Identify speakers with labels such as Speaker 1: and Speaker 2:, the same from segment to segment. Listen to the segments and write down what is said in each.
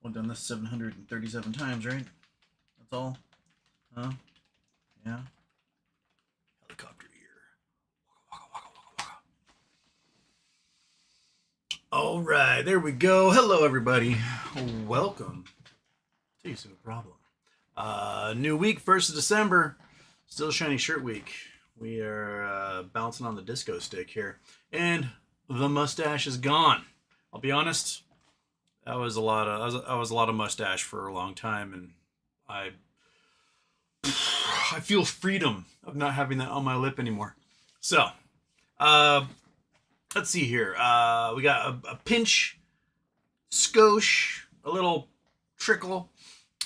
Speaker 1: Well, done this 737 times, right? That's all? Huh? Yeah? Helicopter here. Waka, waka, waka, waka. All right, there we go. Hello, everybody. Welcome to You Have a Problem. New week, 1st of December. Still Shiny Shirt Week. We are bouncing on the disco stick here. And the mustache is gone. I'll be honest, that was a lot of mustache for a long time, and I feel freedom of not having that on my lip anymore. So, let's see here. We got a pinch, skosh, a little trickle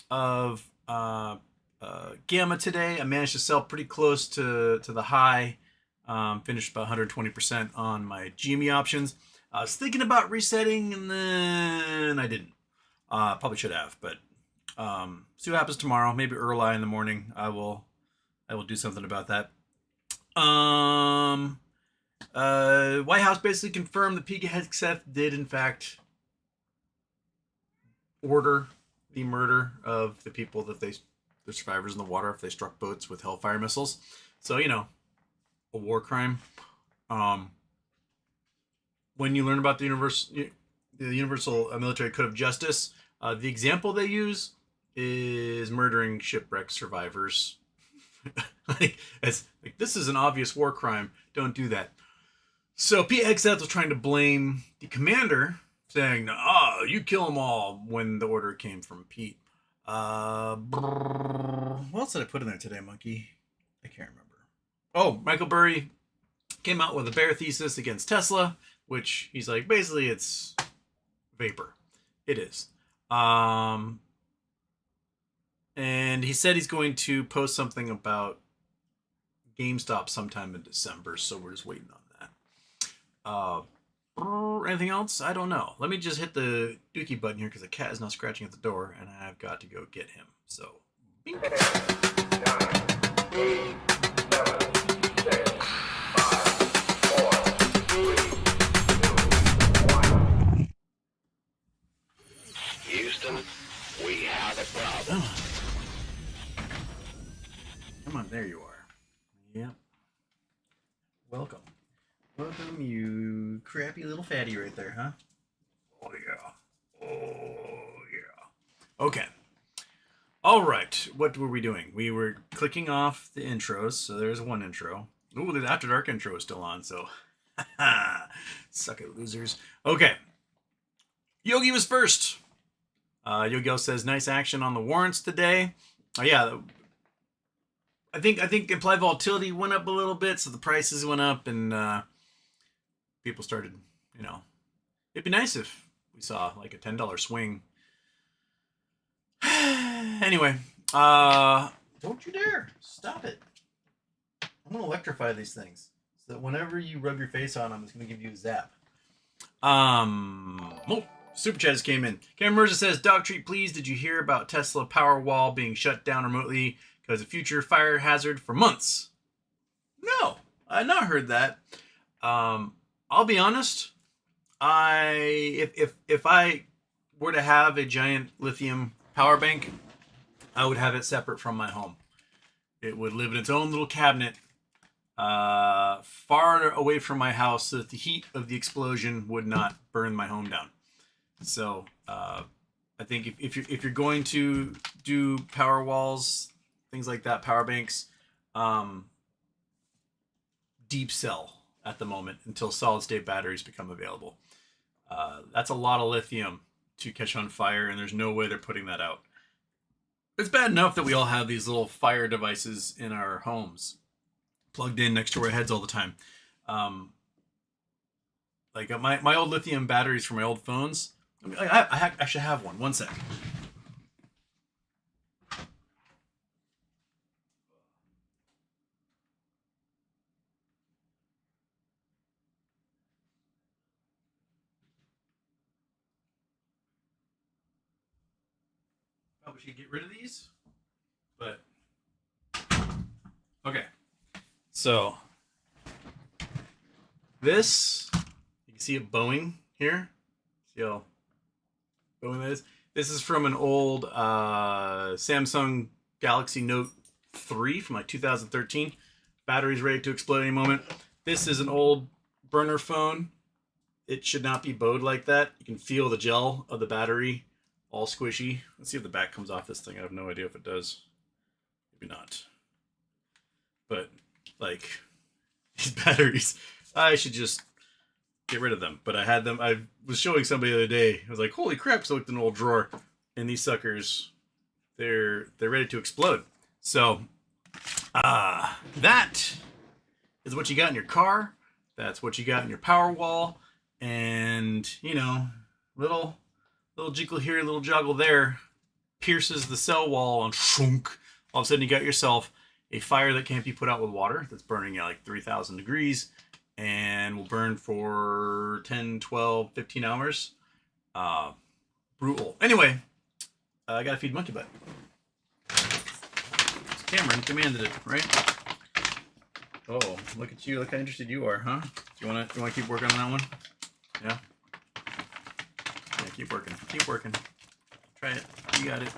Speaker 1: of gamma today. I managed to sell pretty close to the high. Finished about 120% on my GME options. I was thinking about resetting, and then I didn't. Probably should have, but see what happens tomorrow. Maybe early in the morning. I will do something about that. White House basically confirmed that pico Hegseth did in fact order the murder of the people that the survivors in the water if they struck boats with Hellfire missiles. So, you know, a war crime. When you learn about the Universal Military Code of Justice, the example they use is murdering shipwreck survivors. This is an obvious war crime. Don't do that. So Pete Hegseth was trying to blame the commander, saying, you kill them all, when the order came from Pete. What else did I put in there today, Monkey? I can't remember. Oh, Michael Burry came out with a bear thesis against Tesla, which he's like, basically it's vapor. It is. And he said he's going to post something about GameStop sometime in December, so we're just waiting on that. Anything else? I don't know. Let me just hit the dookie button here because the cat is now scratching at the door, and I've got to go get him. So, bing.
Speaker 2: 10, 9, 8, 7, 6, 5, 4, 3, 2, 1. Houston, we have a problem.
Speaker 1: Come on, there you are. Yep. Welcome, you crappy little fatty right there, huh? Oh yeah. Okay. All right. What were we doing? We were clicking off the intros. So there's one intro. Ooh, the After Dark intro is still on. So, suck it, losers. Okay. Yogi was first. Yogi says, nice action on the warrants today. Yeah. I think implied volatility went up a little bit, so the prices went up, and people started, it'd be nice if we saw like a $10 swing. Anyway, don't you dare stop it. I'm gonna electrify these things so that whenever you rub your face on them, it's gonna give you a zap. Super chat just came in. Cameron Mirza says, dog treat please. Did you hear about Tesla Powerwall being shut down remotely because of future fire hazard for months? No, I had not heard that. I'll be honest. If I were to have a giant lithium power bank, I would have it separate from my home. It would live in its own little cabinet, far away from my house, so that the heat of the explosion would not burn my home down. So I think if you're going to do power walls, things like that, power banks, deep cell at the moment until solid state batteries become available. That's a lot of lithium to catch on fire, and there's no way they're putting that out. It's bad enough that we all have these little fire devices in our homes plugged in next to our heads all the time. Like my old lithium batteries for my old phones. I actually have one. One sec. Probably should get rid of these, but okay. So this, you can see it bowing here. See how when that is. This is from an old Samsung Galaxy Note 3 from like 2013. Battery's ready to explode any moment. This is an old burner phone. It should not be bowed like that. You can feel the gel of the battery all squishy. Let's see if the back comes off this thing. I have no idea if it does. Maybe not. But, like, these batteries, I should just get rid of them. But I had them. I was showing somebody the other day. I was like, holy crap. So I looked in an old drawer. And these suckers, they're ready to explode. So, that is what you got in your car. That's what you got in your power wall. And, you know, little jiggle here, little joggle there pierces the cell wall and shunk. All of a sudden you got yourself a fire that can't be put out with water that's burning at like 3,000 degrees and will burn for 10, 12, 15 hours. Brutal. Anyway, I gotta feed Monkey Butt. Cameron commanded it, right? Oh, look at you. Look how interested you are, huh? Do you wanna keep working on that one? Yeah? Yeah, keep working. Keep working. Try it. You got it.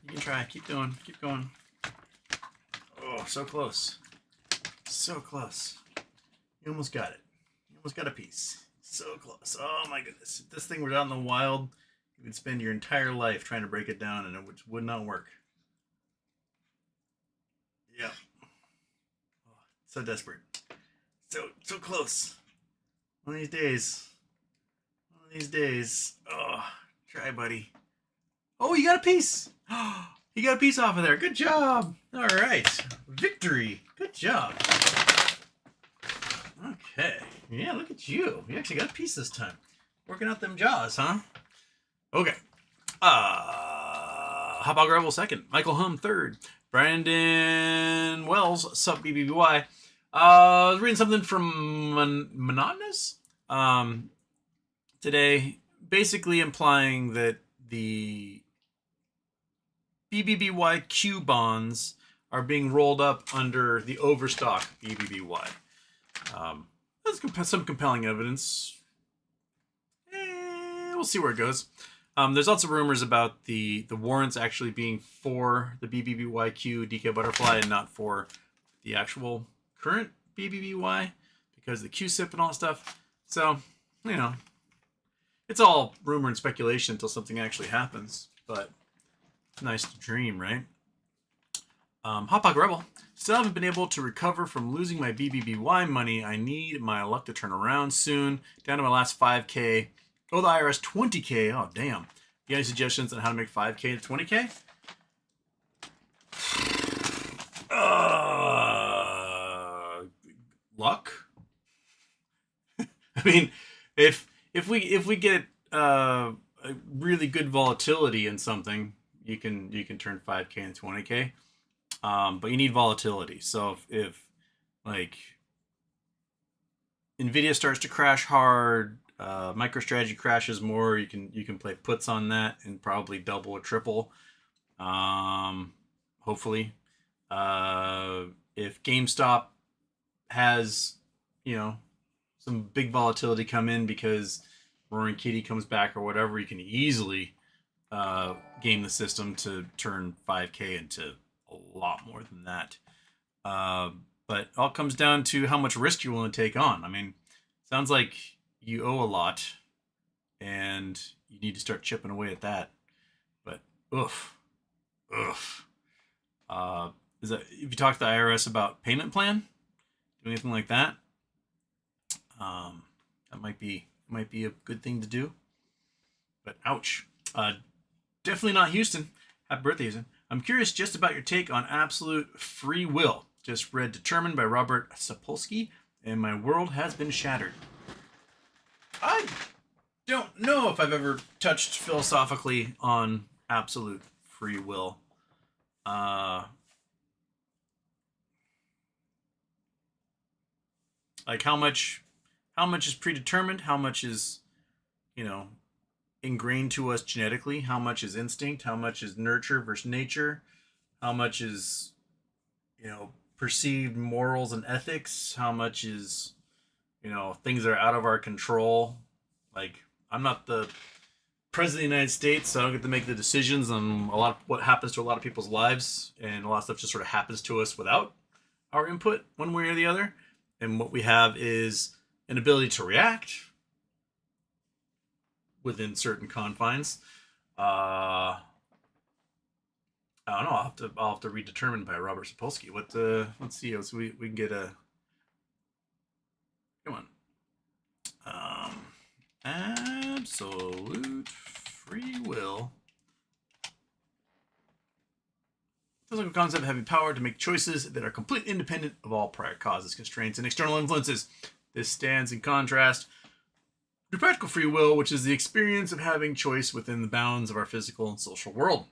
Speaker 1: You can try. Keep doing. Keep going. Oh, so close. So close. You almost got it. You almost got a piece. So close. Oh my goodness. If this thing were out in the wild, you would spend your entire life trying to break it down and it would not work. Yeah. Oh, so desperate. So close. One of these days. One of these days. Oh, try, buddy. Oh, you got a piece. Oh, you got a piece off of there. Good job. All right. Victory. Good job. Okay. Yeah, look at you. You actually got a piece this time. Working out them jaws, huh? Okay. Hop out Gravel second. Michael Hum third. Brandon Wells, sub BBBY. I was reading something from Monotonous today, basically implying that the BBBY Q bonds are being rolled up under the overstock BBBY. That's some compelling evidence. We'll see where it goes. There's lots of rumors about the warrants actually being for the BBBYQ DK Butterfly and not for the actual current BBBY because of the QSIP and all that stuff. So, you know, it's all rumor and speculation until something actually happens. But it's nice to dream, right? Hot Rebel. Still haven't been able to recover from losing my BBBY money. I need my luck to turn around soon. Down to my last 5K. Oh, the IRS 20K. Oh, damn. You got any suggestions on how to make 5K to 20K? Luck? I mean, if we get a really good volatility in something, you can turn 5K into 20K. But you need volatility. So if like Nvidia starts to crash hard, MicroStrategy crashes more, you can play puts on that and probably double or triple. Hopefully, if GameStop has, you know, some big volatility come in because Roaring Kitty comes back or whatever, you can easily game the system to turn 5K into a lot more than that. But it all comes down to how much risk you're willing to take on. I mean, sounds like you owe a lot and you need to start chipping away at that. But oof. Is that if you talk to the IRS about payment plan, do anything like that? That might be a good thing to do. But ouch. Definitely not Houston. Happy birthday, Houston. I'm curious just about your take on absolute free will. Just read Determined by Robert Sapolsky, and my world has been shattered. I don't know if I've ever touched philosophically on absolute free will. Like how much is predetermined, how much is, you know, ingrained to us genetically, how much is instinct, how much is nurture versus nature, how much is, you know, perceived morals and ethics, how much is, you know, things that are out of our control. Like I'm not the president of the United States, so I don't get to make the decisions on a lot of what happens to a lot of people's lives, and a lot of stuff just sort of happens to us without our input one way or the other. And what we have is an ability to react within certain confines. I don't know. I'll have to read Determined by Robert Sapolsky. Let's see. So we can get a. Come on. Absolute free will. Physical concept having power to make choices that are completely independent of all prior causes, constraints, and external influences. This stands in contrast to practical free will, which is the experience of having choice within the bounds of our physical and social world.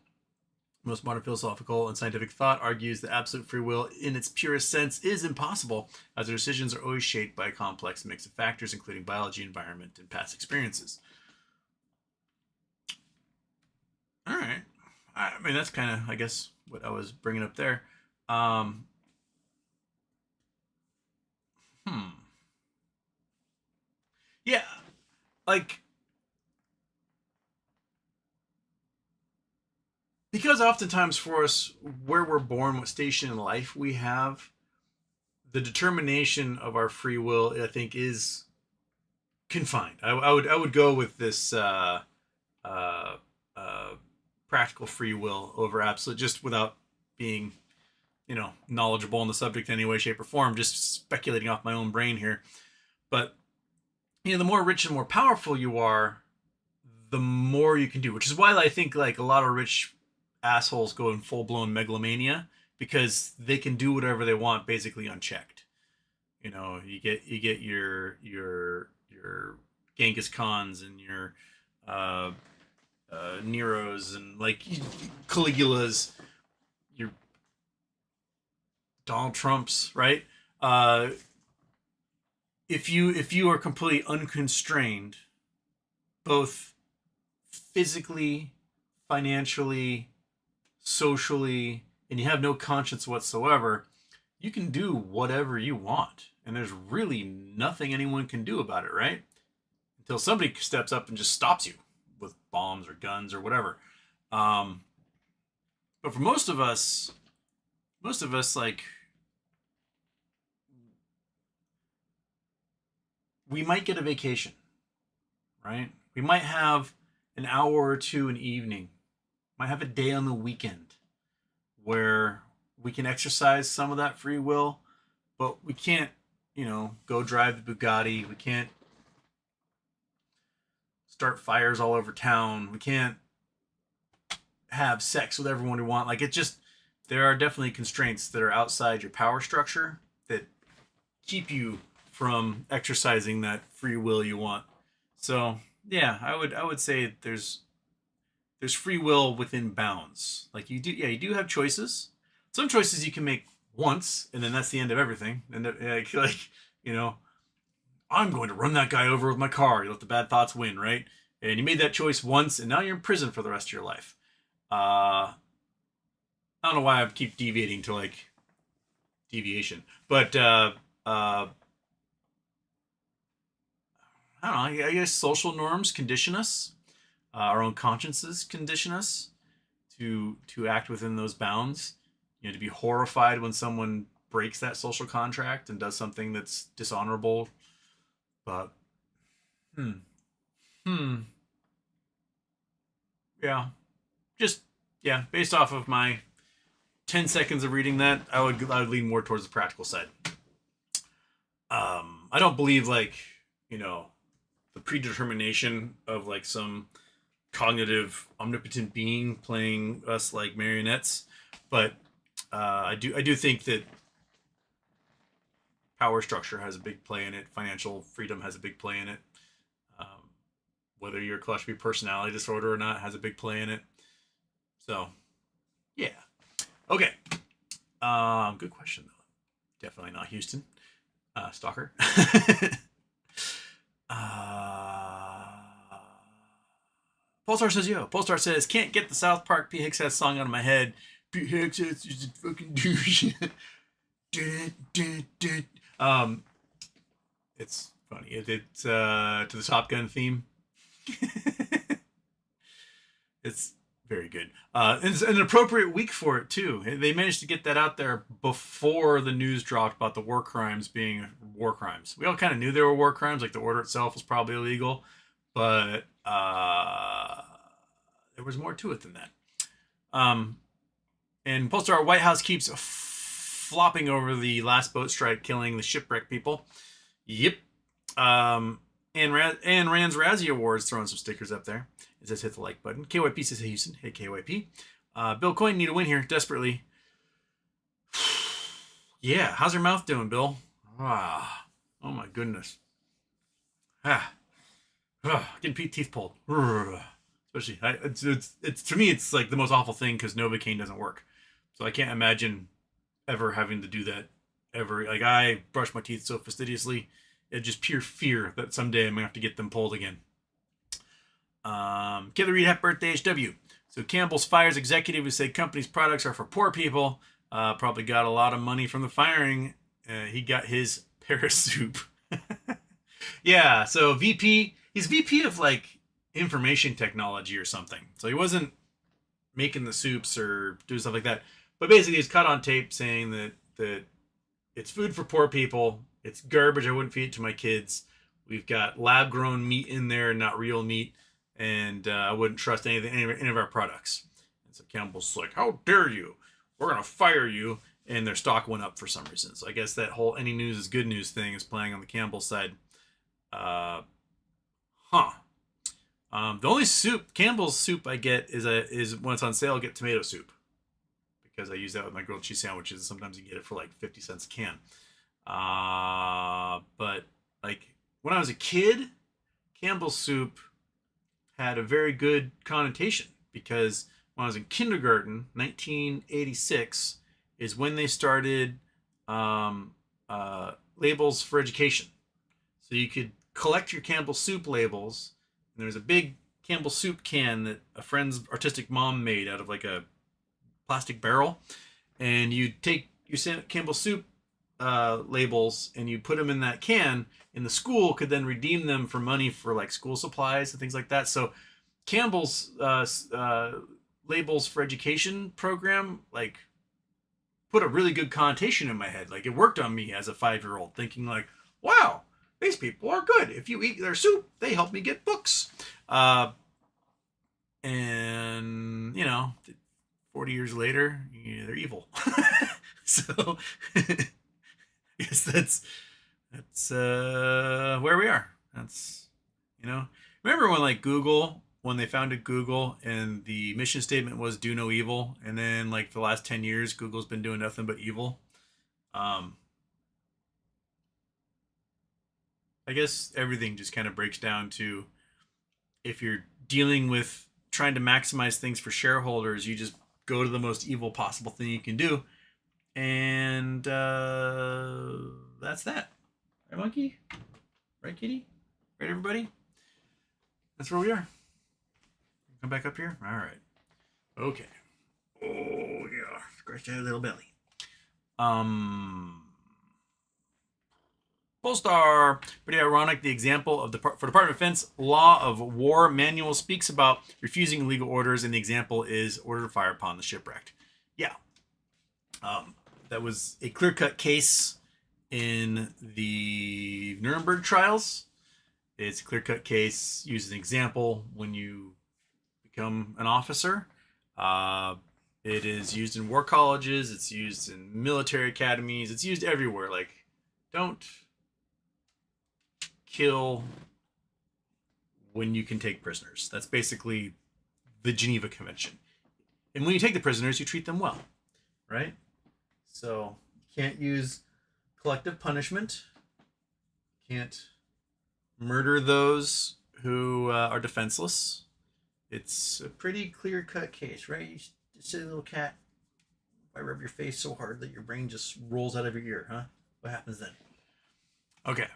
Speaker 1: Most modern philosophical and scientific thought argues that absolute free will, in its purest sense, is impossible, as our decisions are always shaped by a complex mix of factors, including biology, environment, and past experiences. All right. I mean, that's kind of, I guess, what I was bringing up there. Yeah, like, because oftentimes for us, where we're born, what station in life we have, the determination of our free will, I think, is confined. I would go with this uh, practical free will over absolute, just without being, knowledgeable on the subject in any way, shape, or form. Just speculating off my own brain here. But the more rich and more powerful you are, the more you can do. Which is why I think like a lot of rich assholes go in full blown megalomania, because they can do whatever they want basically unchecked. You get your Genghis Khans and your Neros and like Caligula's, your Donald Trumps, right? If you are completely unconstrained, both physically, financially, socially, and you have no conscience whatsoever, you can do whatever you want, and there's really nothing anyone can do about it, right? Until somebody steps up and just stops you with bombs or guns or whatever. But for most of us, like, we might get a vacation, right? We might have an hour or two an evening, might have a day on the weekend where we can exercise some of that free will, but we can't, go drive the Bugatti. We can't start fires all over town. We can't have sex with everyone we want. Like, there are definitely constraints that are outside your power structure that keep you from exercising that free will you want. So yeah, I would say there's free will within bounds. Like you do have choices. Some choices you can make once, and then that's the end of everything. And I'm going to run that guy over with my car. You let the bad thoughts win, right? And you made that choice once, and now you're in prison for the rest of your life. I don't know why I keep deviating to like deviation, but I don't know. I guess social norms condition us. Our own consciences condition us to act within those bounds. To be horrified when someone breaks that social contract and does something that's dishonorable. But, yeah, based off of my 10 seconds of reading that, I would lean more towards the practical side. I don't believe like the predetermination of like some cognitive omnipotent being playing us like marionettes, but I do think that power structure has a big play in it. Financial freedom has a big play in it. Whether you're a clutch B personality disorder or not has a big play in it. So, yeah. Okay. Good question though. Definitely not Houston. Stalker. Polestar says, yo. Polestar says, can't get the South Park P. Hegseth song out of my head. P. Hegseth is a fucking douche. It's funny. It's to the Top Gun theme. It's very good. It's an appropriate week for it too. They managed to get that out there before the news dropped about the war crimes being war crimes. We all kind of knew they were war crimes, like the order itself was probably illegal, but there was more to it than that. And Polestar, White House keeps flopping over the last boat strike, killing the shipwreck people. Yep. And Rand's Razzie Awards throwing some stickers up there. It says hit the like button. KYP says, hey Houston. Hey KYP. Bill Coyne need a win here desperately. Yeah, how's your mouth doing, Bill? Ah, oh my goodness. Getting teeth pulled. Especially, it's to me, it's like the most awful thing because Novocaine doesn't work. So I can't imagine ever having to do that ever. Like, I brush my teeth so fastidiously. It's just pure fear that someday I'm going to have to get them pulled again. Kayla Reed, happy birthday, HW. So Campbell's fires executive who said company's products are for poor people. Probably got a lot of money from the firing. He got his Paris soup. Yeah, so he's VP of like information technology or something. So he wasn't making the soups or doing stuff like that. But basically he's caught on tape saying that it's food for poor people. It's garbage. I wouldn't feed it to my kids. We've got lab-grown meat in there, not real meat. And I wouldn't trust any of our products. And so Campbell's like, how dare you? We're going to fire you. And their stock went up for some reason. So I guess that whole any news is good news thing is playing on the Campbell side. The only soup, Campbell's soup I get is when it's on sale, I get tomato soup. Because I use that with my grilled cheese sandwiches. Sometimes you get it for like 50 cents a can. But like when I was a kid, Campbell's soup had a very good connotation because when I was in kindergarten, 1986 is when they started labels for education. So you could collect your Campbell's soup labels, and there was a big Campbell's soup can that a friend's artistic mom made out of like a plastic barrel, and you take your Campbell's soup labels and you put them in that can, and the school could then redeem them for money for like school supplies and things like that. So Campbell's labels for education program like put a really good connotation in my head. Like it worked on me as a 5-year-old, thinking like, wow, these people are good. If you eat their soup, they help me get books. And you know, 40 years later, they're evil. So yes, that's where we are. That's, you know, remember when like Google, when they founded Google and the mission statement was do no evil, and then like for the last 10 years Google's been doing nothing but evil. I guess everything just kind of breaks down to, if you're dealing with trying to maximize things for shareholders, you just go to the most evil possible thing you can do. And that's that. Right, monkey? Right, kitty? Right, everybody? That's where we are. Come back up here? All right. Okay. Oh, yeah. Scratch that little belly. Polestar. Pretty ironic. The example of for Department of Defense Law of War manual speaks about refusing illegal orders, and the example is order to fire upon the shipwrecked. Yeah. That was a clear-cut case in the Nuremberg trials. It's a clear-cut case. Use an example when you become an officer. It is used in war colleges. It's used in military academies. It's used everywhere. Like, don't kill when you can take prisoners. That's basically the Geneva Convention. And when you take the prisoners, you treat them well, right? So you can't use collective punishment. You can't murder those who are defenseless. It's a pretty clear-cut case, right? You silly little cat. If I rub your face so hard that your brain just rolls out of your ear, huh? What happens then? Okay.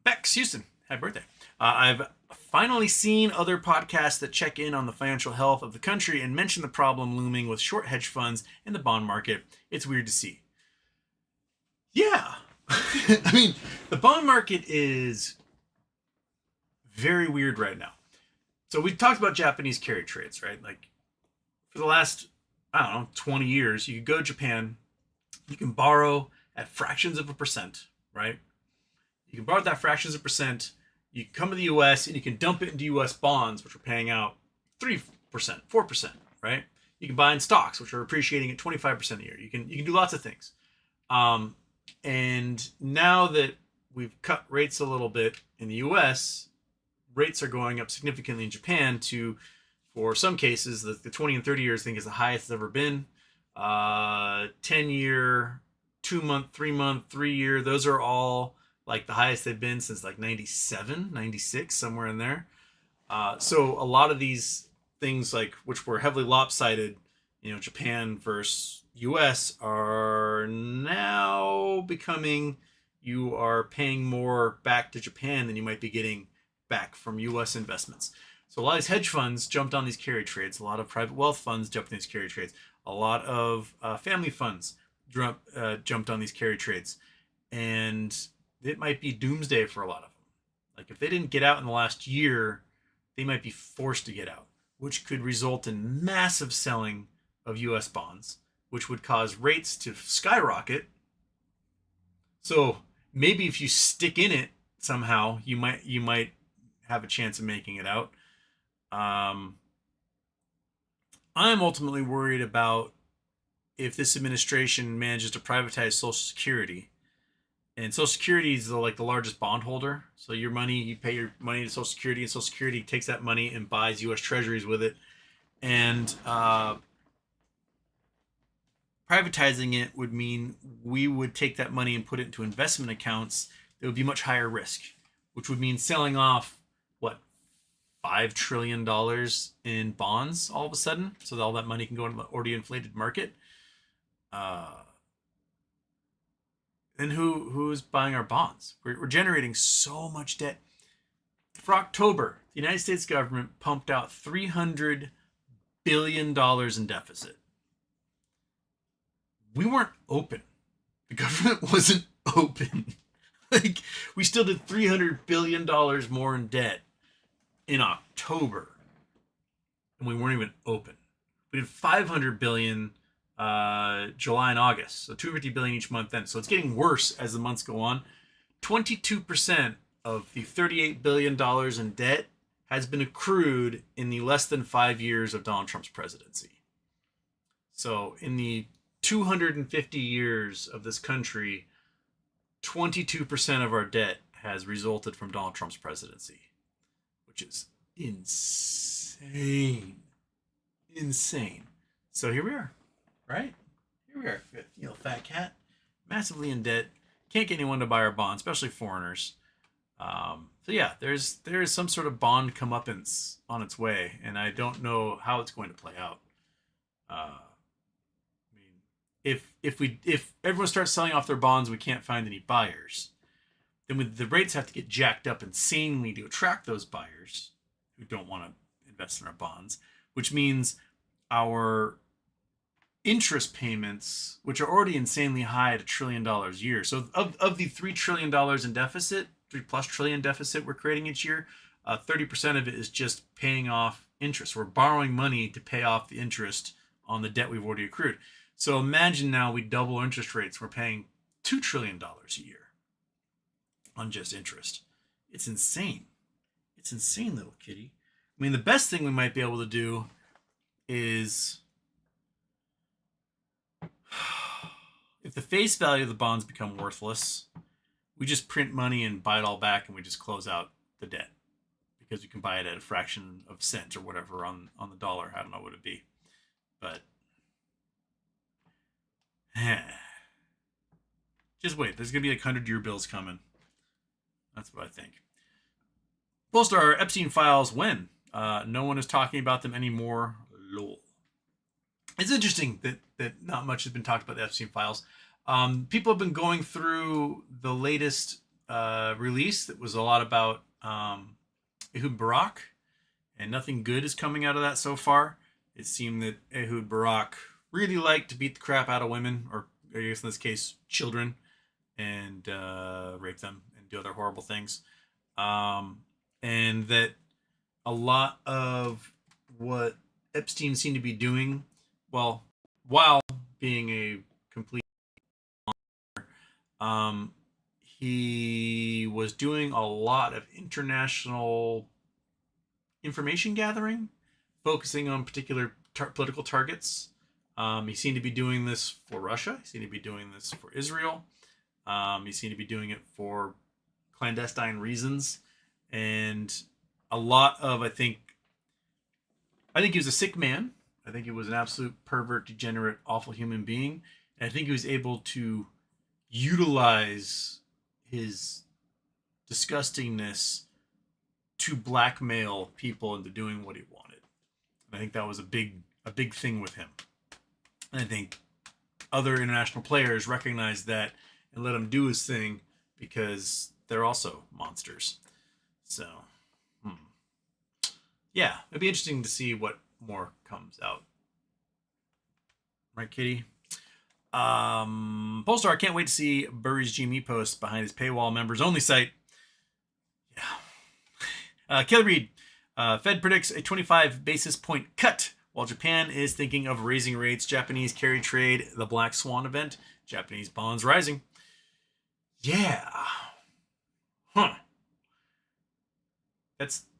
Speaker 1: Bex Houston, happy birthday. I've finally seen other podcasts that check in on the financial health of the country and mention the problem looming with short hedge funds and the bond market. It's weird to see. Yeah. I mean, the bond market is very weird right now. So we talked about Japanese carry trades, right? Like for the last, I don't know, 20 years, you could go to Japan, you can borrow at fractions of a percent, right? You can borrow that fractions of a percent. You can come to the US and you can dump it into US bonds, which are paying out 3%, 4%, right? You can buy in stocks, which are appreciating at 25% a year. You can do lots of things. And now that we've cut rates a little bit in the US, rates are going up significantly in Japan to, for some cases, the 20 and 30 years I think is the highest it's ever been. 10-year, 2-month, 3-month, 3-year, those are all like the highest they've been since like 97, 96, somewhere in there. So a lot of these things, like which were heavily lopsided, Japan versus US, are now becoming, you are paying more back to Japan than you might be getting back from US investments. So a lot of these hedge funds jumped on these carry trades. A lot of private wealth funds jumped on these carry trades. A lot of family funds jumped on these carry trades. And it might be doomsday for a lot of them. Like if they didn't get out in the last year, they might be forced to get out, which could result in massive selling of US bonds, which would cause rates to skyrocket. So maybe if you stick in it somehow, you might have a chance of making it out. I'm ultimately worried about if this administration manages to privatize Social Security. And Social Security is the largest bondholder. So your money, you pay your money to Social Security, and Social Security takes that money and buys U.S. Treasuries with it. And privatizing it would mean we would take that money and put it into investment accounts that would be much higher risk, which would mean selling off, what, $5 trillion in bonds all of a sudden, so that all that money can go into the already inflated market. Then who's buying our bonds? We're generating so much debt. For October, the United States government pumped out $300 billion in deficit. We weren't open. The government wasn't open. Like, we still did $300 billion more in debt in October, and we weren't even open. We did $500 billion July and August, so $250 billion each month then. So it's getting worse as the months go on. 22% of the $38 billion in debt has been accrued in the less than 5 years of Donald Trump's presidency. So in the 250 years of this country, 22% of our debt has resulted from Donald Trump's presidency, which is insane. Insane. So here we are, right? Here we are, fat cat, massively in debt, can't get anyone to buy our bonds, especially foreigners. So yeah, there's some sort of bond comeuppance on its way, and I don't know how it's going to play out. If everyone starts selling off their bonds, we can't find any buyers. Then the rates have to get jacked up insanely to attract those buyers who don't want to invest in our bonds, which means our interest payments, which are already insanely high at $1 trillion a year. So of the $3 trillion in deficit, 3+ trillion deficit we're creating each year, 30% of it is just paying off interest. We're borrowing money to pay off the interest on the debt we've already accrued. So imagine now we double interest rates. We're paying $2 trillion a year on just interest. It's insane. It's insane, little kitty. I mean, the best thing we might be able to do is, if the face value of the bonds become worthless, we just print money and buy it all back, and we just close out the debt because you can buy it at a fraction of a cent or whatever on the dollar. I don't know what it'd be, but just wait. There's gonna be like 100-year bills coming. That's what I think. Post our Epstein files when? No one is talking about them anymore. Lol. It's interesting that not much has been talked about the Epstein files. People have been going through the latest release that was a lot about Ehud Barak, and nothing good is coming out of that so far. It seemed that Ehud Barak really liked to beat the crap out of women, or I guess in this case, children, and rape them and do other horrible things. And that a lot of what Epstein seemed to be doing, well, while being a complete, um, he was doing a lot of international information gathering, focusing on particular political targets. He seemed to be doing this for Russia. He seemed to be doing this for Israel. He seemed to be doing it for clandestine reasons, and a lot of I think he was a sick man. I think he was an absolute pervert, degenerate, awful human being, and I think he was able to utilize his disgustingness to blackmail people into doing what he wanted. And I think that was a big thing with him. And I think other international players recognized that and let him do his thing because they're also monsters. So, yeah, it'd be interesting to see what more comes out. Right, Kitty? Polestar, I can't wait to see Burry's GME post behind his paywall members only site. Yeah. Kelly Reed, Fed predicts a 25 basis point cut while Japan is thinking of raising rates. Japanese carry trade, the black swan event. Japanese bonds rising. Yeah. Huh.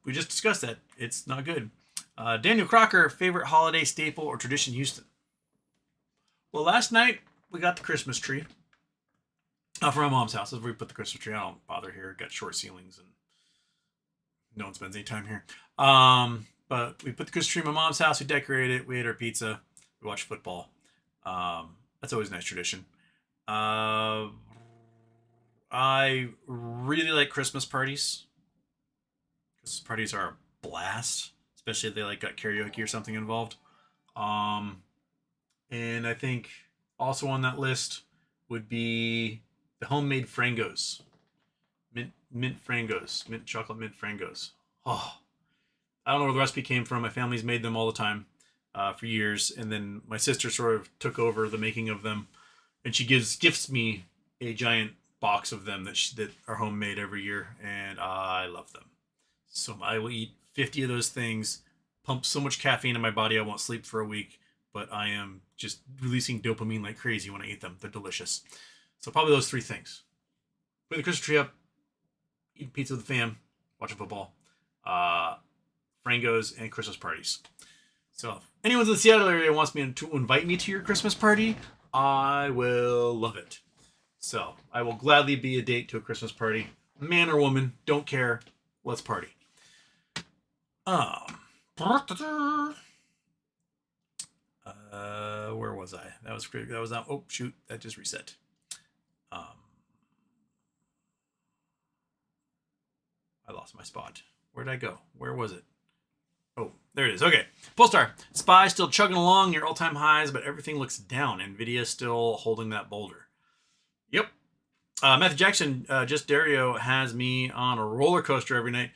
Speaker 1: We just discussed that. It's not good. Daniel Crocker, favorite holiday staple or tradition, Houston? Well, last night we got the Christmas tree from my mom's house. That's where we put the Christmas tree. I don't bother here. Got short ceilings and no one spends any time here. But we put the Christmas tree in my mom's house. We decorated it. We ate our pizza. We watched football. That's always a nice tradition. I really like Christmas parties. Christmas parties are a blast, especially if they got karaoke or something involved. And I think also on that list would be the homemade frangos. Mint frangos. Mint chocolate mint frangos. Oh, I don't know where the recipe came from. My family's made them all the time for years. And then my sister sort of took over the making of them. And she gifts me a giant box of them that are homemade every year. And I love them. So I will eat 50 of those things, pump so much caffeine in my body I won't sleep for a week. But I am just releasing dopamine like crazy when I eat them. They're delicious. So probably those three things. Put the Christmas tree up, eat pizza with the fam, watching football, frangos, and Christmas parties. So if anyone's in the Seattle area wants me to invite me to your Christmas party, I will love it. So I will gladly be a date to a Christmas party. Man or woman, don't care. Let's party. Where was I? That was not. Oh shoot! That just reset. I lost my spot. Where did I go? Where was it? Oh, there it is. Okay. Polestar. SPY still chugging along near all-time highs, but everything looks down. Nvidia still holding that boulder. Yep. Matthew Jackson, Just Dario has me on a roller coaster every night.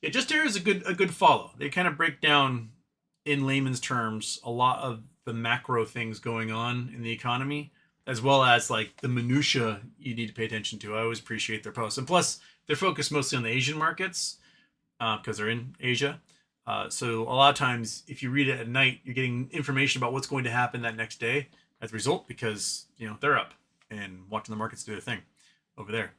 Speaker 1: Yeah, Just Dario is a good follow. They kind of break down in layman's terms a lot of the macro things going on in the economy, as well as the minutia you need to pay attention to. I always appreciate their posts. And plus, they're focused mostly on the Asian markets because they're in Asia. So a lot of times, if you read it at night, you're getting information about what's going to happen that next day as a result because, they're up and watching the markets do their thing over there.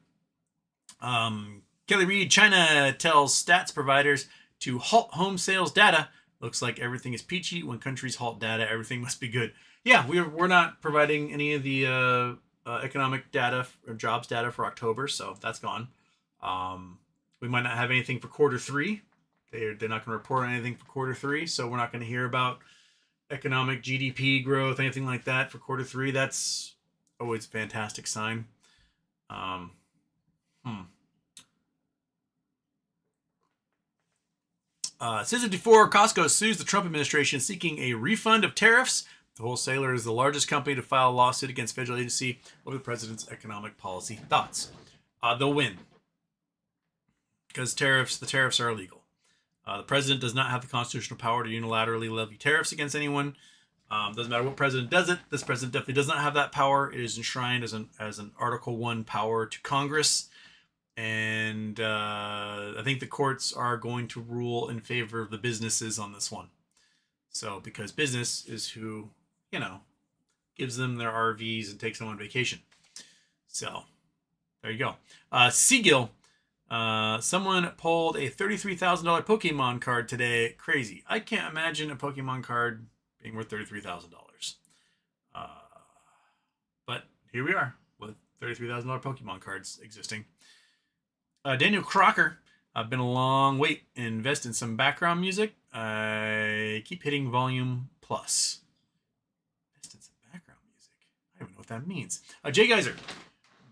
Speaker 1: Kelly Reed, China tells stats providers to halt home sales data. Looks like everything is peachy. When countries halt data, everything must be good. Yeah, we're not providing any of the economic data or jobs data for October, so that's gone. We might not have anything for quarter 3. They're not going to report on anything for quarter 3, so we're not going to hear about economic GDP growth, anything like that for quarter 3. That's always a fantastic sign. Citizen54, Costco sues the Trump administration seeking a refund of tariffs. The wholesaler is the largest company to file a lawsuit against federal agency over the president's economic policy thoughts. They'll win because the tariffs are illegal. The president does not have the constitutional power to unilaterally levy tariffs against anyone. Doesn't matter what president does it. This president definitely does not have that power. It is enshrined as an Article 1 power to Congress. And I think the courts are going to rule in favor of the businesses on this one. So because business is who, gives them their RVs and takes them on vacation. So there you go. Seagill. Someone pulled a $33,000 Pokemon card today. Crazy. I can't imagine a Pokemon card being worth $33,000. But here we are with $33,000 Pokemon cards existing. Daniel Crocker. I've been a long wait. Invest in some background music. I keep hitting volume plus. Invest in some background music. I don't even know what that means. Jay Geyser.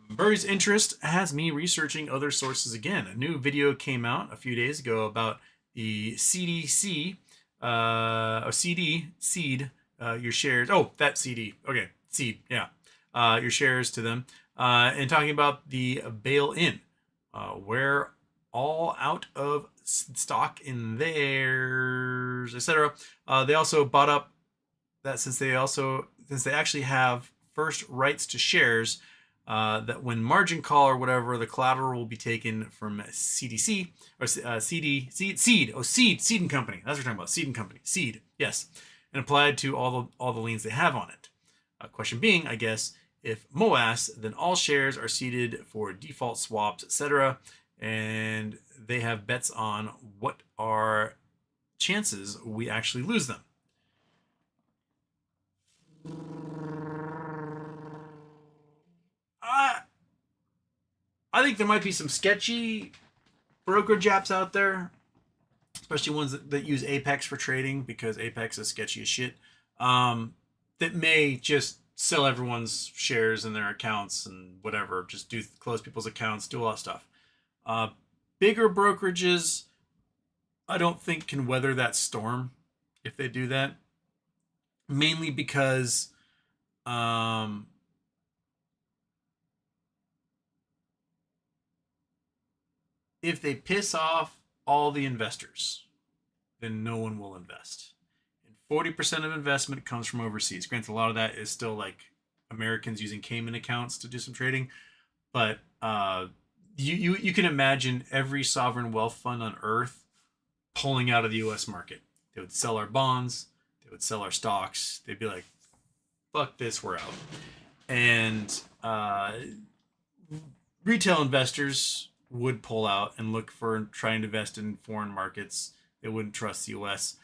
Speaker 1: Burry's interest has me researching other sources again. A new video came out a few days ago about the CDC, or CD, seed, your shares. Oh, that CD. Okay, seed, yeah. Your shares to them. And talking about the bail-in. We're all out of stock in theirs, etc. They also bought up that since they actually have first rights to shares, that when margin call or whatever, the collateral will be taken from CDC or Seed and Company. That's what we're talking about. Seed and Company. Seed, yes, and applied to all the liens they have on it. Question being, I guess, if MOAS, then all shares are seeded for default swaps, etc., and they have bets on what are chances we actually lose them. I think there might be some sketchy brokerage apps out there, especially ones that use Apex for trading, because Apex is sketchy as shit, that may just sell everyone's shares in their accounts and whatever, just close people's accounts, do a lot of stuff. Bigger brokerages, I don't think can weather that storm if they do that, mainly because if they piss off all the investors, then no one will invest. And 40% of investment comes from overseas. Granted, a lot of that is still like Americans using Cayman accounts to do some trading, but you can imagine every sovereign wealth fund on earth pulling out of the U.S. market. They would sell our bonds, they would sell our stocks. They'd be like, fuck this, we're out. And retail investors would pull out and look for trying to invest in foreign markets. They wouldn't trust the U.S.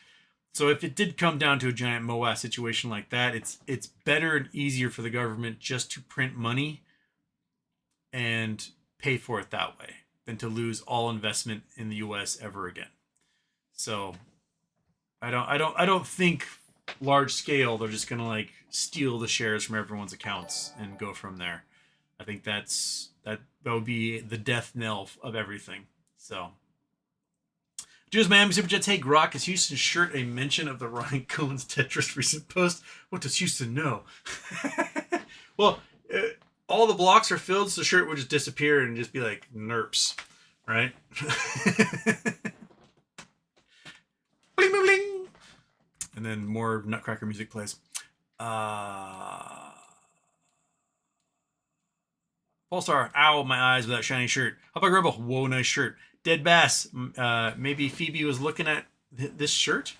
Speaker 1: So if it did come down to a giant MOAS situation like that, it's better and easier for the government just to print money and pay for it that way than to lose all investment in the U.S. ever again. So I don't think large scale they're just gonna like steal the shares from everyone's accounts and go from there. I think that would be the death knell of everything. So, Jews Miami Super Jets. Hey, Grok, is Houston's shirt a mention of the Ryan Cohen's Tetris recent post? What does Houston know? Well, all the blocks are filled, so the shirt would just disappear and just be like NERPs, right? Bling, bling, bling. And then more Nutcracker music plays. Polestar, ow, my eyes with that shiny shirt. Humpback Rebel, whoa, nice shirt. Dead Bass, maybe Phoebe was looking at this shirt.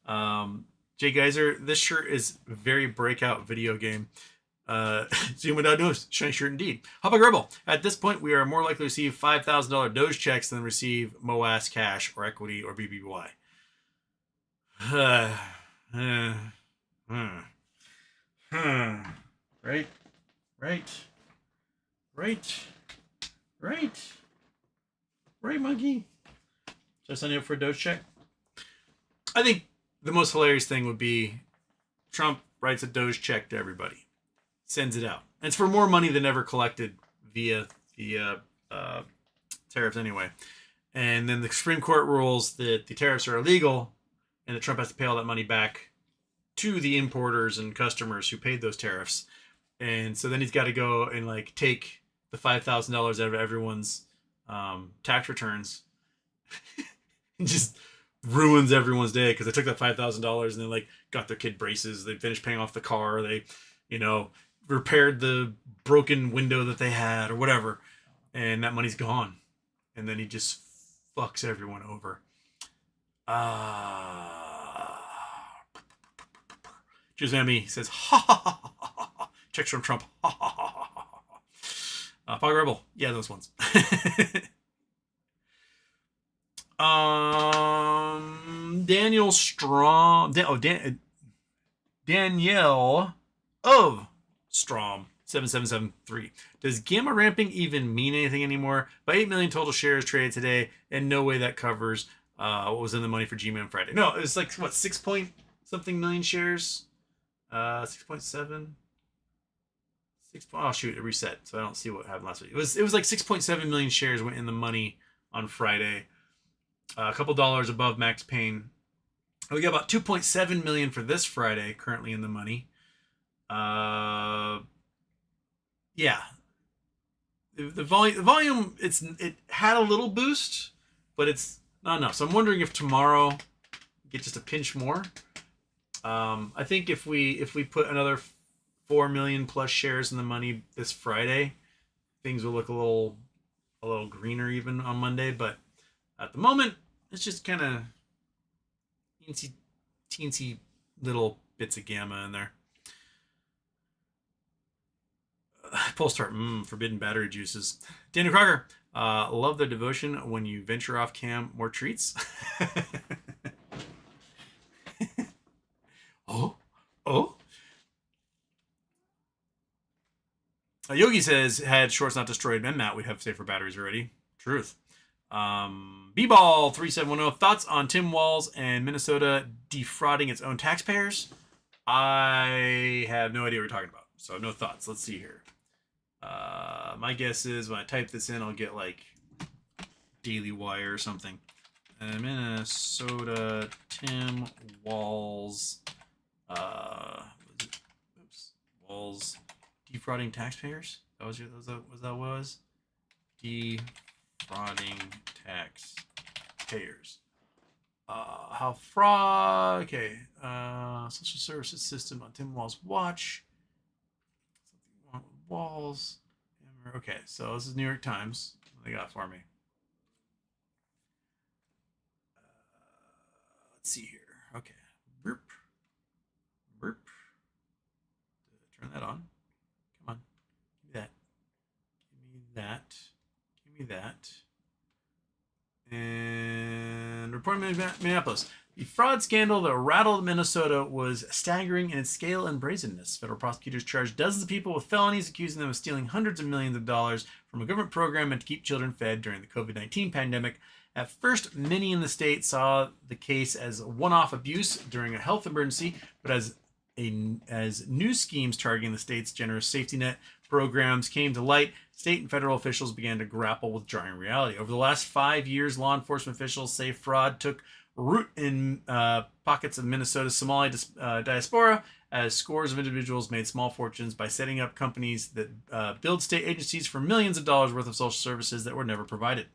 Speaker 1: Jay Geyser, this shirt is very breakout video game. Zoom without news, shiny shirt indeed. Humpback Rebel, at this point, we are more likely to receive $5,000 Doge checks than receive MOAS cash or equity or BBY. Right, monkey. Should I sign you up for a Doge check? I think the most hilarious thing would be Trump writes a Doge check to everybody, sends it out. And it's for more money than ever collected via the tariffs anyway. And then the Supreme Court rules that the tariffs are illegal and that Trump has to pay all that money back to the importers and customers who paid those tariffs. And so then he's got to go and like take the $5,000 out of everyone's tax returns. It just ruins everyone's day because they took that $5,000 and they like got their kid braces. They finished paying off the car. They, repaired the broken window that they had or whatever, and that money's gone. and then he just fucks everyone over. Juzami says, ha ha ha ha ha ha. Checks from Trump, ha ha ha ha ha ha. Fog Rebel, yeah, those ones. Daniel Strom, Danielle of Strom 7773. Does gamma ramping even mean anything anymore? By 8 million total shares traded today, and no way that covers what was in the money for G-Man Friday. No, it was like what, 6 point something million shares? 6.7. Oh shoot, it reset, so I don't see what happened last week. It was like 6.7 million shares went in the money on Friday. A couple dollars above Max Payne. We got about 2.7 million for this Friday, currently in the money. Yeah. The volume, it had a little boost, but it's not enough. So I'm wondering if tomorrow we get just a pinch more. I think if we put another 4 million plus shares in the money this Friday, things will look a little greener even on Monday. But at the moment, it's just kind of teensy little bits of gamma in there. Polestar, forbidden battery juices. Daniel Crocker, love their devotion. When you venture off cam, more treats. Oh. Yogi says, had shorts not destroyed MMAT, we'd have safer batteries already. Truth. B-Ball 3710, thoughts on Tim Walz and Minnesota defrauding its own taxpayers? I have no idea what you're talking about, so no thoughts. Let's see here. My guess is when I type this in, I'll get like Daily Wire or something. Minnesota Tim Walz. Walz defrauding taxpayers. Was that what it was? Defrauding taxpayers. How fraud? Okay. Social services system on Tim Walz watch. Something wrong with Walz. Okay, so this is New York Times. What they got for me? Let's see here. Okay. Burp. Turn that on. Come on. Give me that. And reporting Minneapolis. The fraud scandal that rattled Minnesota was staggering in its scale and brazenness. Federal prosecutors charged dozens of people with felonies, accusing them of stealing hundreds of millions of dollars from a government program meant to keep children fed during the COVID-19 pandemic. At first, many in the state saw the case as one-off abuse during a health emergency, but as new schemes targeting the state's generous safety net programs came to light, state and federal officials began to grapple with jarring reality. Over the last 5 years, law enforcement officials say fraud took root in pockets of Minnesota's Somali diaspora, as scores of individuals made small fortunes by setting up companies that build state agencies for millions of dollars worth of social services that were never provided.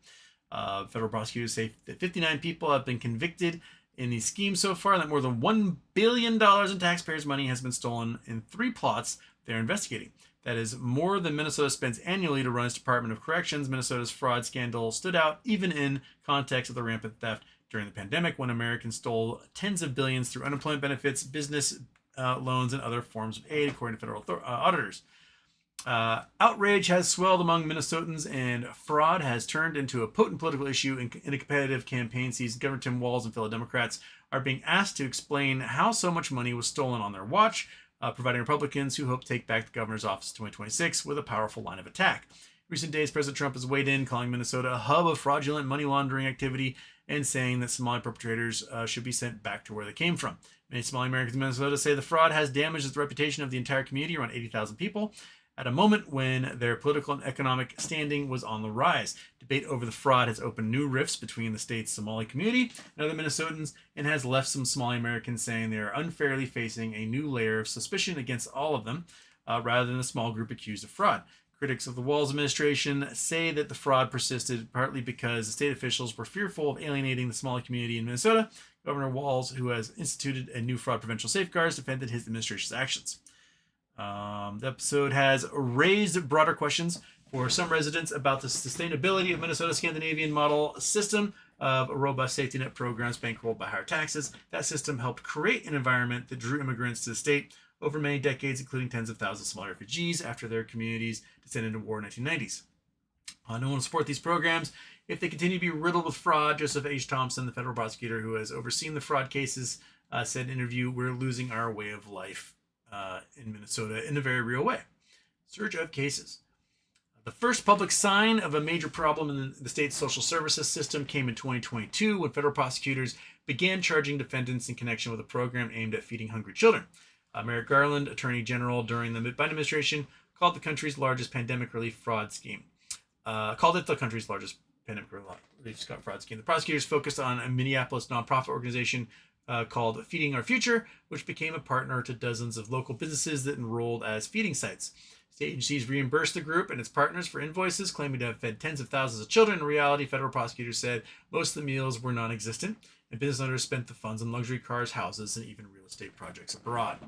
Speaker 1: Federal prosecutors say that 59 people have been convicted in these schemes so far, and that more than $1 billion in taxpayers' money has been stolen in 3 plots they're investigating. That is more than Minnesota spends annually to run its Department of Corrections. Minnesota's fraud scandal stood out even in context of the rampant theft during the pandemic, when Americans stole tens of billions through unemployment benefits, business loans, and other forms of aid, according to federal auditors. Outrage has swelled among Minnesotans, and fraud has turned into a potent political issue in a competitive campaign season. Governor Tim Walz and fellow Democrats are being asked to explain how so much money was stolen on their watch, providing Republicans who hope to take back the governor's office in 2026 with a powerful line of attack. In recent days, President Trump has weighed in, calling Minnesota a hub of fraudulent money laundering activity and saying that Somali perpetrators should be sent back to where they came from. Many Somali Americans in Minnesota say the fraud has damaged the reputation of the entire community, around 80,000 people, at a moment when their political and economic standing was on the rise. Debate over the fraud has opened new rifts between the state's Somali community and other Minnesotans, and has left some Somali Americans saying they are unfairly facing a new layer of suspicion against all of them, rather than a small group accused of fraud. Critics of the Walz administration say that the fraud persisted partly because the state officials were fearful of alienating the Somali community in Minnesota. Governor Walz, who has instituted a new fraud prevention safeguards, defended his administration's actions. The episode has raised broader questions For some residents about the sustainability of Minnesota's Scandinavian model system of a robust safety net programs bankrolled by higher taxes, that system helped create an environment that drew immigrants to the state over many decades, including tens of thousands of small refugees after their communities descended into war in the 1990s. No one will support these programs if they continue to be riddled with fraud. Joseph H. Thompson, the federal prosecutor who has overseen the fraud cases, said in an interview, "We're losing our way of life in Minnesota in a very real way." Surge of cases. The first public sign of a major problem in the state's social services system came in 2022 when federal prosecutors began charging defendants in connection with a program aimed at feeding hungry children. Merrick Garland, Attorney General during the Biden administration, called it the country's largest pandemic relief fraud scheme. The prosecutors focused on a Minneapolis nonprofit organization called Feeding Our Future, which became a partner to dozens of local businesses that enrolled as feeding sites. State agencies reimbursed the group and its partners for invoices claiming to have fed tens of thousands of children. In reality, federal prosecutors said most of the meals were non-existent, and business owners spent the funds on luxury cars, houses, and even real estate projects abroad.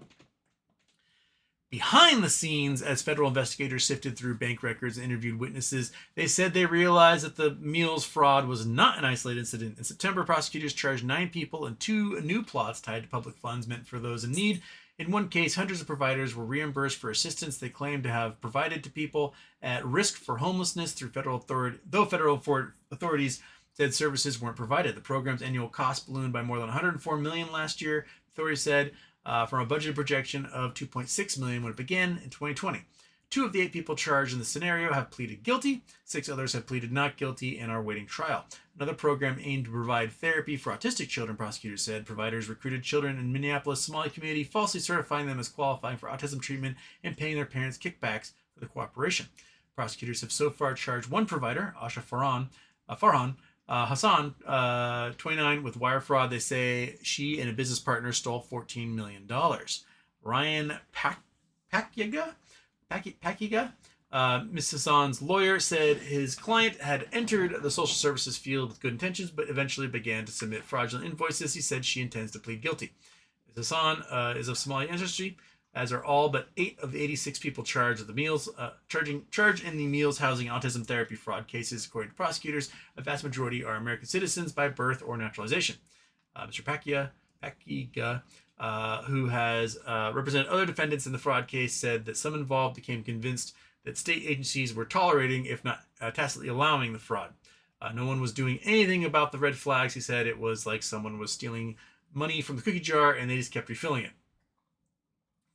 Speaker 1: Behind the scenes, as federal investigators sifted through bank records and interviewed witnesses, they said they realized that the meals fraud was not an isolated incident. In September, prosecutors charged 9 people in 2 new plots tied to public funds meant for those in need. In one case, hundreds of providers were reimbursed for assistance they claimed to have provided to people at risk for homelessness through federal authorities said services weren't provided. The program's annual cost ballooned by more than $104 million last year, authorities said, from a budgeted projection of $2.6 million when it began in 2020. 2 of the 8 people charged in the scenario have pleaded guilty. 6 others have pleaded not guilty and are awaiting trial. Another program aimed to provide therapy for autistic children, prosecutors said. Providers recruited children in Minneapolis Somali community, falsely certifying them as qualifying for autism treatment and paying their parents kickbacks for the cooperation. Prosecutors have so far charged one provider, Asha Farhan Hassan, 29, with wire fraud. They say she and a business partner stole $14 million. Ryan Pakiga, Ms. Hassan's lawyer, said his client had entered the social services field with good intentions, but eventually began to submit fraudulent invoices. He said she intends to plead guilty. Ms. Hassan is of Somali ancestry, as are all but 8 of the 86 people charged with the meals, charged in the meals, housing, autism therapy fraud cases. According to prosecutors, a vast majority are American citizens by birth or naturalization. Mr. Pakiga, who has represented other defendants in the fraud case, said that some involved became convinced that state agencies were tolerating, if not tacitly allowing, the fraud. No one was doing anything about the red flags. He said it was like someone was stealing money from the cookie jar and they just kept refilling it.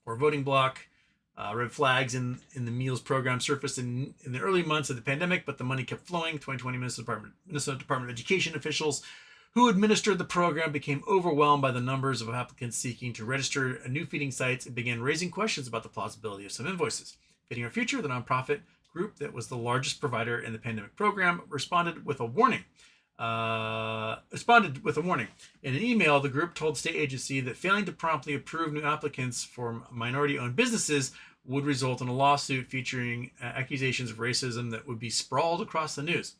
Speaker 1: Or voting block, red flags in the meals program surfaced in the early months of the pandemic, but the money kept flowing. 2020 Minnesota Department of Education officials who administered the program became overwhelmed by the numbers of applicants seeking to register new feeding sites and began raising questions about the plausibility of some invoices. Feeding Our Future, the nonprofit group that was the largest provider in the pandemic program, responded with a warning. In an email, the group told state agency that failing to promptly approve new applicants from minority-owned businesses would result in a lawsuit featuring accusations of racism that would be sprawled across the news.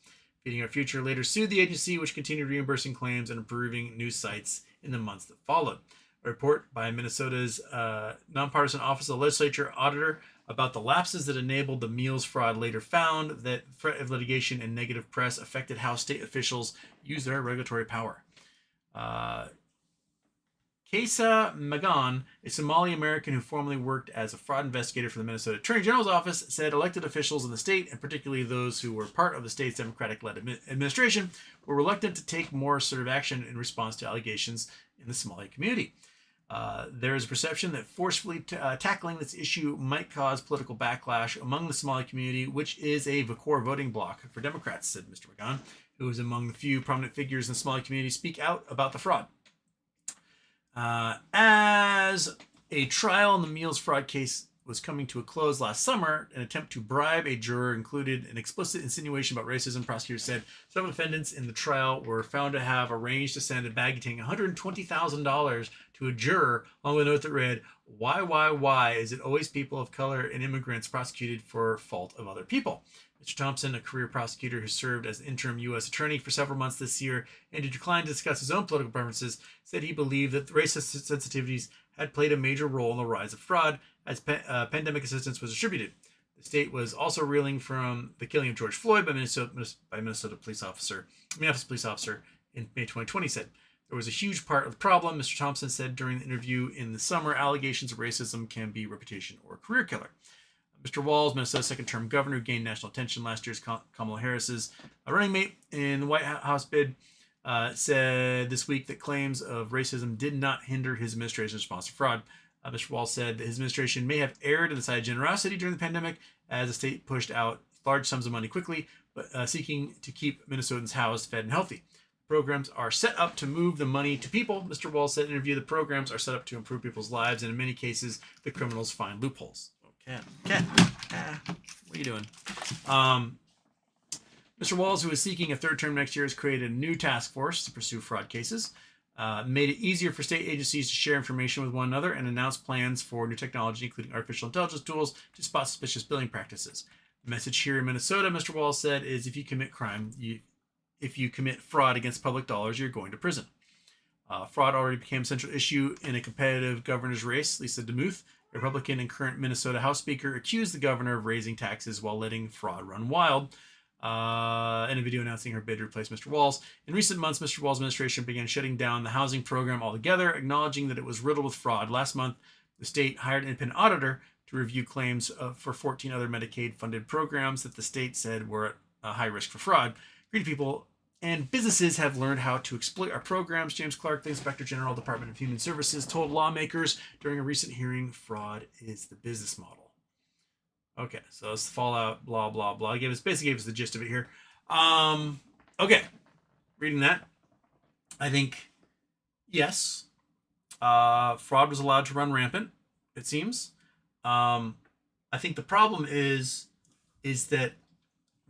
Speaker 1: Feeding Our Future later sued the agency, which continued reimbursing claims and approving new sites in the months that followed. A report by Minnesota's nonpartisan Office of the Legislature auditor about the lapses that enabled the meals fraud later found that threat of litigation and negative press affected how state officials use their regulatory power. Kaisa Magan, a Somali American who formerly worked as a fraud investigator for the Minnesota Attorney General's office, said elected officials in the state, and particularly those who were part of the state's Democratic-led administration, were reluctant to take more assertive action in response to allegations in the Somali community. There is a perception that forcefully tackling this issue might cause political backlash among the Somali community, which is a core voting bloc for Democrats, said Mr. Magan, who is among the few prominent figures in the Somali community speak out about the fraud. As a trial in the meals fraud case was coming to a close last summer, an attempt to bribe a juror included an explicit insinuation about racism. Prosecutors said some defendants in the trial were found to have arranged to send a bag containing $120,000 to a juror, along with a note that read, why is it always people of color and immigrants prosecuted for fault of other people? Mr. Thompson, a career prosecutor who served as interim U.S. attorney for several months this year and who declined to discuss his own political preferences, said he believed that racist sensitivities had played a major role in the rise of fraud as pandemic assistance was distributed. The state was also reeling from the killing of George Floyd by Minnesota police officer, Minneapolis police officer in May 2020 said. There was a huge part of the problem, Mr. Thompson said during the interview in the summer. Allegations of racism can be reputation or career killer. Mr. Walz, Minnesota's second-term governor, who gained national attention last year's Kamala Harris's running mate in the White House bid, said this week that claims of racism did not hinder his administration's response to fraud. Mr. Walz said that his administration may have erred in the side of generosity during the pandemic as the state pushed out large sums of money quickly, but seeking to keep Minnesotans housed, fed, and healthy. Programs are set up to move the money to people, Mr. Walz said in an interview. The programs are set up to improve people's lives, and in many cases, the criminals find loopholes. Cat, what are you doing? Mr. Walz, who is seeking a third term next year, has created a new task force to pursue fraud cases, made it easier for state agencies to share information with one another, and announced plans for new technology, including artificial intelligence tools, to spot suspicious billing practices. The message here in Minnesota, Mr. Walz said, is if you commit crime, if you commit fraud against public dollars, you're going to prison. Fraud already became a central issue in a competitive governor's race. Lisa DeMuth, Republican and current Minnesota House Speaker, accused the governor of raising taxes while letting fraud run wild. In a video announcing her bid to replace Mr. Walz. In recent months, Mr. Walz's administration began shutting down the housing program altogether, acknowledging that it was riddled with fraud. Last month, the state hired an independent auditor to review claims for 14 other Medicaid-funded programs that the state said were at high risk for fraud. Greedy people and businesses have learned how to exploit our programs, James Clark, the Inspector General, Department of Human Services, told lawmakers during a recent hearing. Fraud is the business model. Okay, so it's the fallout, blah, blah, blah. Basically gave us the gist of it here. Okay, reading that, I think, yes, fraud was allowed to run rampant, it seems. I think the problem is that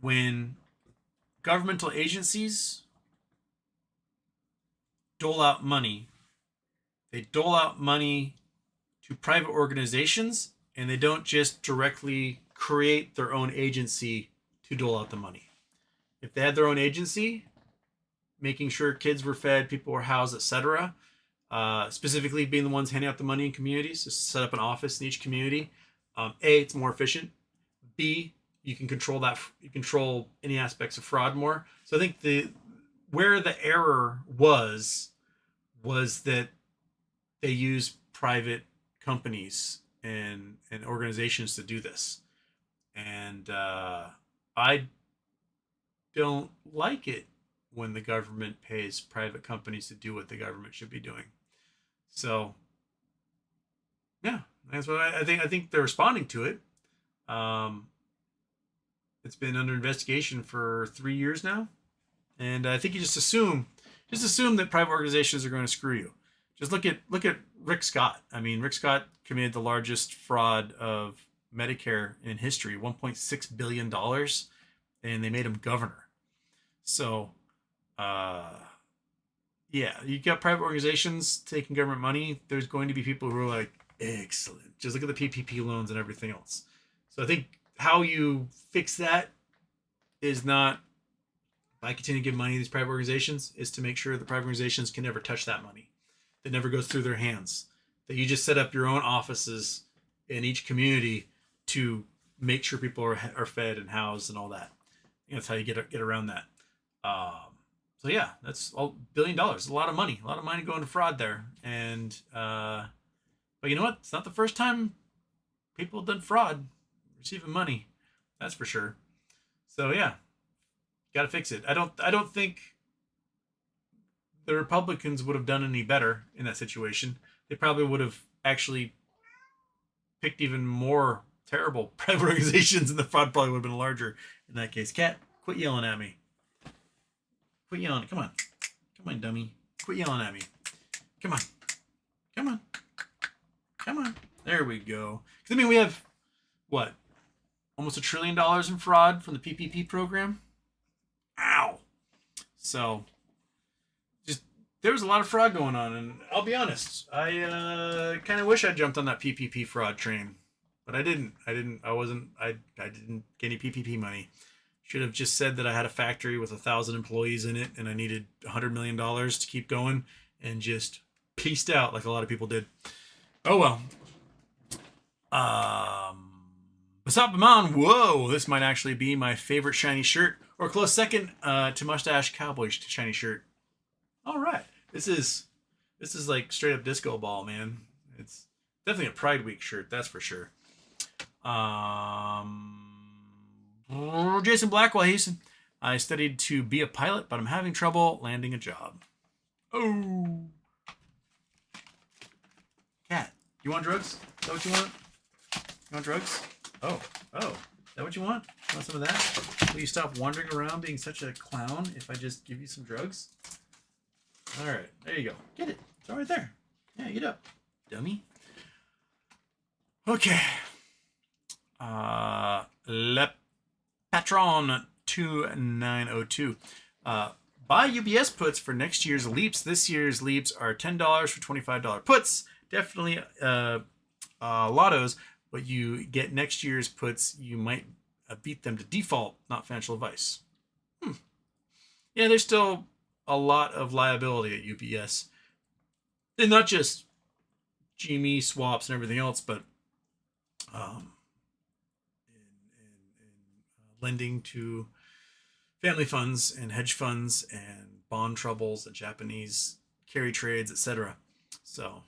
Speaker 1: when governmental agencies dole out money, they dole out money to private organizations, and they don't just directly create their own agency to dole out the money. If they had their own agency, making sure kids were fed, people were housed, etc., specifically being the ones handing out the money in communities, just set up an office in each community. A, it's more efficient. B, you can control that. You control any aspects of fraud more. So I think where the error was that they use private companies and organizations to do this, and I don't like it when the government pays private companies to do what the government should be doing. So yeah, that's what I think. I think they're responding to it. It's been under investigation for 3 years now, and I think you just assume that private organizations are going to screw you. Just look at Rick Scott. I mean, Rick Scott committed the largest fraud of Medicare in history, $1.6 billion, and they made him governor. So, yeah, you got private organizations taking government money. There's going to be people who are like, excellent. Just look at the PPP loans and everything else. So I think how you fix that is not by continuing to give money to these private organizations, is to make sure the private organizations can never touch that money. That never goes through their hands. That you just set up your own offices in each community to make sure people are fed and housed and all that. That's how you get around that. So yeah, that's all $1 billion. A lot of money going to fraud there. And but you know what? It's not the first time people have done fraud receiving money. That's for sure. So yeah, got to fix it. I don't think the Republicans would have done any better in that situation. They probably would have actually picked even more terrible private organizations, and the fraud probably would have been larger in that case. Cat, quit yelling at me. Quit yelling. Come on, dummy. Quit yelling at me. Come on. There we go. Because I mean, we have what? Almost $1 trillion in fraud from the PPP program. Ow. So there was a lot of fraud going on, and I'll be honest, I kind of wish I jumped on that PPP fraud train, but I didn't. I didn't get any PPP money. Should have just said that I had a factory with 1,000 employees in it, and I needed $100 million to keep going, and just pieced out like a lot of people did. Oh well. Masapaman, whoa, this might actually be my favorite shiny shirt, or close second to Mustache Cowboy shiny shirt. All right, this is like straight up disco ball, man. It's definitely a Pride Week shirt, that's for sure. Jason Blackwell, Houston. I studied to be a pilot, but I'm having trouble landing a job. Oh, cat, you want drugs? Is that what you want? You want drugs? Oh, is that what you want? You want some of that? Will you stop wandering around being such a clown if I just give you some drugs? All right, there you go. Get it. It's all right there. Yeah, get up, dummy. Okay. Le Patron 2902. Buy UBS puts for next year's leaps. This year's leaps are $10 for $25 puts. Definitely lottos, but you get next year's puts. You might beat them to default. Not financial advice. Yeah, there's still a lot of liability at UBS, and not just GME swaps and everything else, but lending to family funds and hedge funds and bond troubles and Japanese carry trades, etc. So,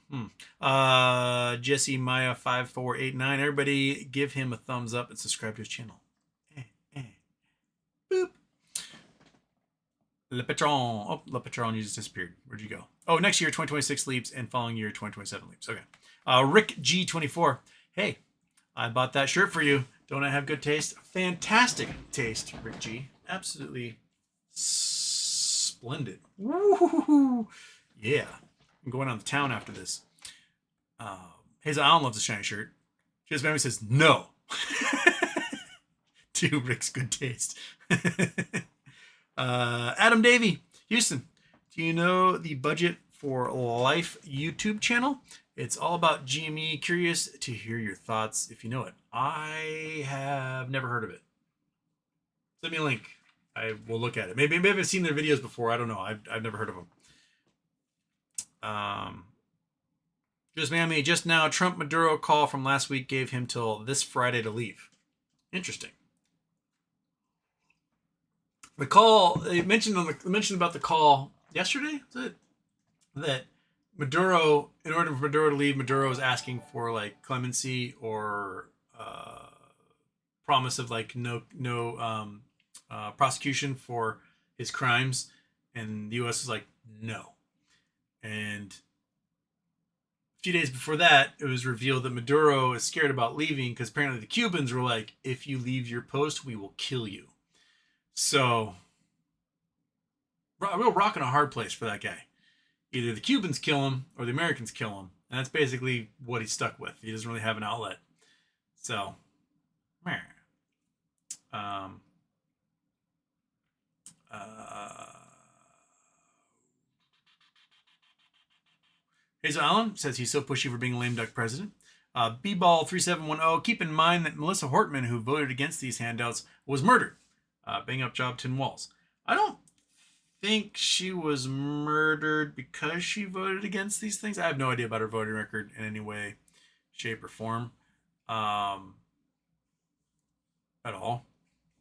Speaker 1: Jesse Maya 5489. Everybody, give him a thumbs up and subscribe to his channel. Boop. Le Patron. Oh, Le Patron, you just disappeared. Where'd you go? Oh, next year 2026 leaps and following year 2027 leaps. Okay. Rick G24. Hey, I bought that shirt for you. Don't I have good taste? Fantastic taste, Rick G. Absolutely splendid. Woo-hoo-hoo. Yeah. I'm going on the town after this. Hazel Allen loves a shiny shirt. Just memory says no. To Rick's good taste. Adam Davey, Houston. Do you know the budget for Life YouTube channel? It's all about GME. Curious to hear your thoughts if you know it. I have never heard of it. Send me a link. I will look at it. Maybe I've seen their videos before. I don't know. I've never heard of them. Just Mammy, just now, Trump Maduro call from last week gave him till this Friday to leave. Interesting. The call they mentioned about the call yesterday. Is it that Maduro, in order for Maduro to leave, Maduro is asking for like clemency or promise of like no prosecution for his crimes, and the U.S. is like no. And a few days before that, it was revealed that Maduro is scared about leaving because apparently the Cubans were like, if you leave your post, we will kill you. So, a real rock and a hard place for that guy. Either the Cubans kill him or the Americans kill him. And that's basically what he's stuck with. He doesn't really have an outlet. So, Hazel Allen says he's so pushy for being a lame duck president. B-Ball3710, keep in mind that Melissa Hortman, who voted against these handouts, was murdered. Bang up job, 10 walls. I don't think she was murdered because she voted against these things. I have no idea about her voting record in any way, shape, or form. At all.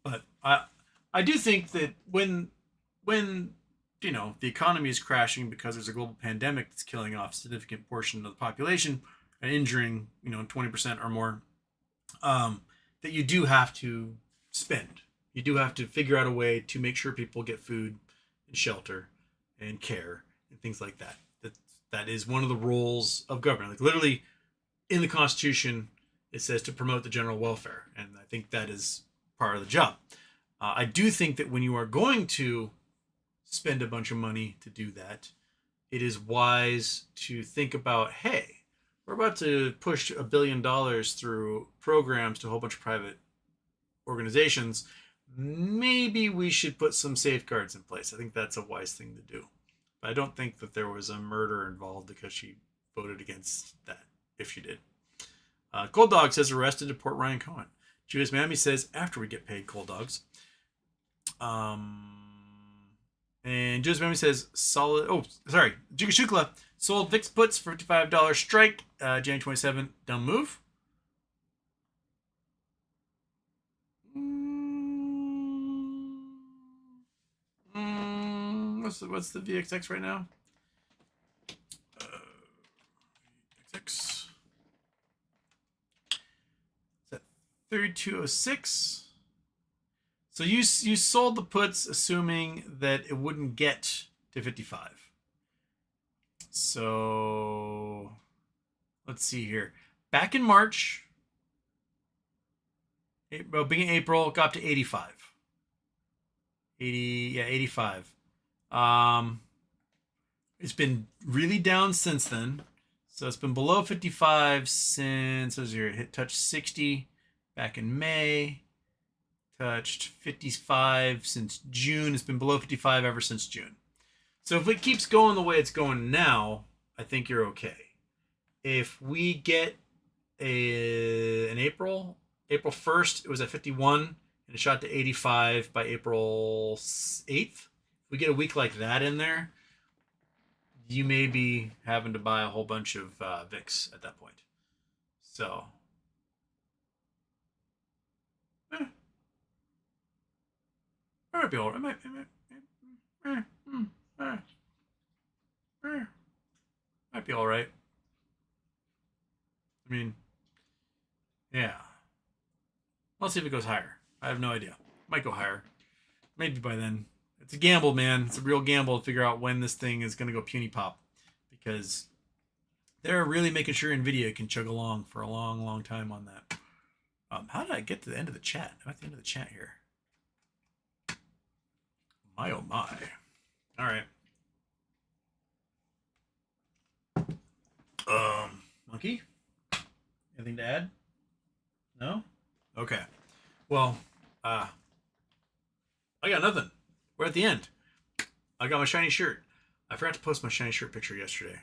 Speaker 1: But I do think that when you know the economy is crashing because there's a global pandemic that's killing off a significant portion of the population and injuring 20% or more, that you do have to spend. You do have to figure out a way to make sure people get food and shelter and care and things like that. That is one of the roles of government. Like literally in the Constitution, it says to promote the general welfare. And I think that is part of the job. I do think that when you are going to spend a bunch of money to do that, it is wise to think about, hey, we're about to push $1 billion through programs to a whole bunch of private organizations. Maybe we should put some safeguards in place. I think that's a wise thing to do. But I don't think that there was a murder involved because she voted against that, if she did. Cold Dog says arrested to deport Ryan Cohen. Jewish Mammy says after we get paid, Cold Dogs. And Jewish Mammy says solid. Oh, sorry. Jigashukla sold VIX puts for $55 strike. January 27. Dumb move. What's the VXX right now? VXX. It's at 3206. So you sold the puts assuming that it wouldn't get to 55. So let's see here. Back in March, beginning of April, it got up to 85. 85. It's been really down since then. So it's been below 55 since, it touched 60 back in May. Touched 55 since June. It's been below 55 ever since June. So if it keeps going the way it's going now, I think you're okay. If we get in April 1st, it was at 51 and it shot to 85 by April 8th. If we get a week like that in there, you may be having to buy a whole bunch of VIX at that point. So, it might be all right. Might be all right. I mean, yeah. Let's see if it goes higher. I have no idea. Might go higher. Maybe by then. It's a gamble, man. It's a real gamble to figure out when this thing is going to go puny pop. Because they're really making sure NVIDIA can chug along for a long, long time on that. How did I get to the end of the chat? I'm at the end of the chat here. My oh my. All right. Monkey? Anything to add? No? Okay. Well, I got nothing. We're at the end. I got my shiny shirt. I forgot to post my shiny shirt picture yesterday.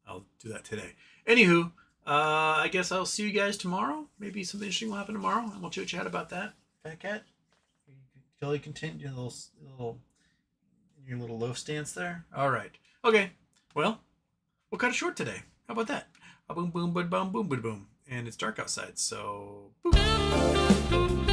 Speaker 1: I'll do that today. Anywho, I guess I'll see you guys tomorrow. Maybe something interesting will happen tomorrow, and we'll chit chat about that. Fat cat, totally content your little loaf stance there. All right. Okay. Well, we'll cut it short today. How about that? Boom, boom, boom, boom, boom, boom, boom. And it's dark outside, so boom.